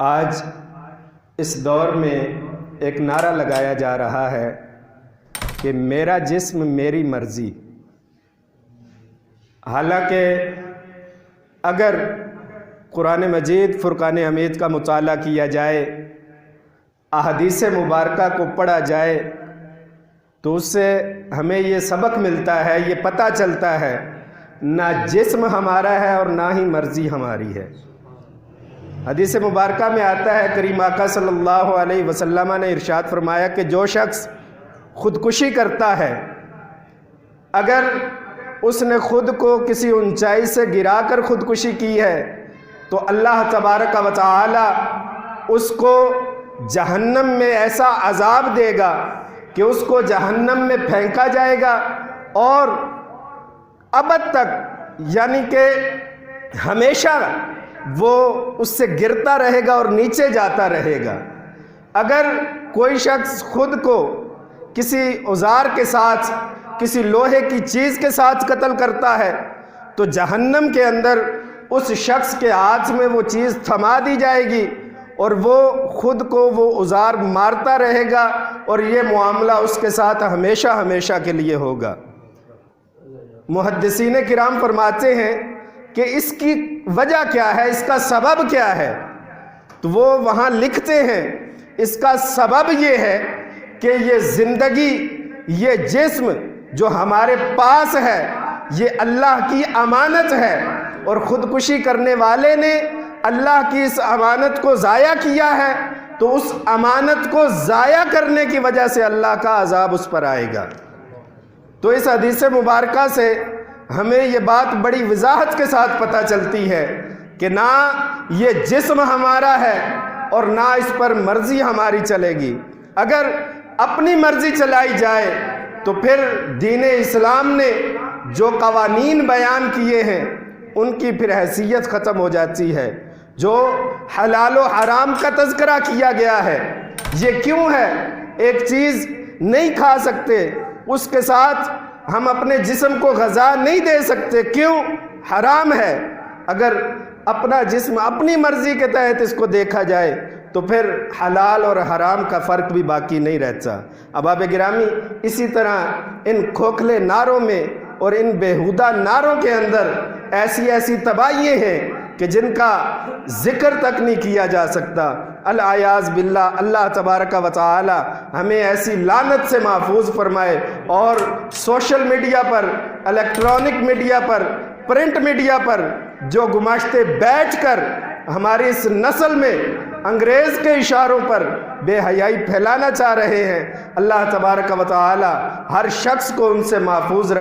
آج اس دور میں ایک نعرہ لگایا جا رہا ہے کہ میرا جسم میری مرضی۔ حالانکہ اگر قرآن مجید فرقان حمید کا مطالعہ کیا جائے، احادیث مبارکہ کو پڑھا جائے، تو اس سے ہمیں یہ سبق ملتا ہے، یہ پتہ چلتا ہے نہ جسم ہمارا ہے اور نہ ہی مرضی ہماری ہے۔ حدیث مبارکہ میں آتا ہے، کریم آقا صلی اللہ علیہ وسلم نے ارشاد فرمایا کہ جو شخص خودکشی کرتا ہے، اگر اس نے خود کو کسی اونچائی سے گرا کر خودکشی کی ہے تو اللہ تبارک و تعالی اس کو جہنم میں ایسا عذاب دے گا کہ اس کو جہنم میں پھینکا جائے گا اور ابد تک، یعنی کہ ہمیشہ وہ اس سے گرتا رہے گا اور نیچے جاتا رہے گا۔ اگر کوئی شخص خود کو کسی اوزار کے ساتھ، کسی لوہے کی چیز کے ساتھ قتل کرتا ہے تو جہنم کے اندر اس شخص کے ہاتھ میں وہ چیز تھما دی جائے گی اور وہ خود کو وہ اوزار مارتا رہے گا، اور یہ معاملہ اس کے ساتھ ہمیشہ ہمیشہ کے لیے ہوگا۔ محدثین کرام فرماتے ہیں کہ اس کی وجہ کیا ہے، اس کا سبب کیا ہے؟ تو وہ وہاں لکھتے ہیں اس کا سبب یہ ہے کہ یہ زندگی، یہ جسم جو ہمارے پاس ہے، یہ اللہ کی امانت ہے، اور خودکشی کرنے والے نے اللہ کی اس امانت کو ضائع کیا ہے، تو اس امانت کو ضائع کرنے کی وجہ سے اللہ کا عذاب اس پر آئے گا۔ تو اس حدیث مبارکہ سے ہمیں یہ بات بڑی وضاحت کے ساتھ پتہ چلتی ہے کہ نہ یہ جسم ہمارا ہے اور نہ اس پر مرضی ہماری چلے گی۔ اگر اپنی مرضی چلائی جائے تو پھر دین اسلام نے جو قوانین بیان کیے ہیں ان کی پھر حیثیت ختم ہو جاتی ہے۔ جو حلال و حرام کا تذکرہ کیا گیا ہے، یہ کیوں ہے؟ ایک چیز نہیں کھا سکتے، اس کے ساتھ ہم اپنے جسم کو غذا نہیں دے سکتے، کیوں؟ حرام ہے۔ اگر اپنا جسم اپنی مرضی کے تحت اس کو دیکھا جائے تو پھر حلال اور حرام کا فرق بھی باقی نہیں رہتا۔ احباب گرامی، اسی طرح ان کھوکھلے نعروں میں اور ان بیہودہ نعروں کے اندر ایسی تباہیاں ہیں کہ جن کا ذکر تک نہیں کیا جا سکتا۔ العیاذ باللہ، اللہ تبارک و تعالی ہمیں ایسی لعنت سے محفوظ فرمائے، اور سوشل میڈیا پر، الیکٹرانک میڈیا پر، پرنٹ میڈیا پر جو گماشتے بیٹھ کر ہماری اس نسل میں انگریز کے اشاروں پر بے حیائی پھیلانا چاہ رہے ہیں، اللہ تبارک و تعالی ہر شخص کو ان سے محفوظ رکھے۔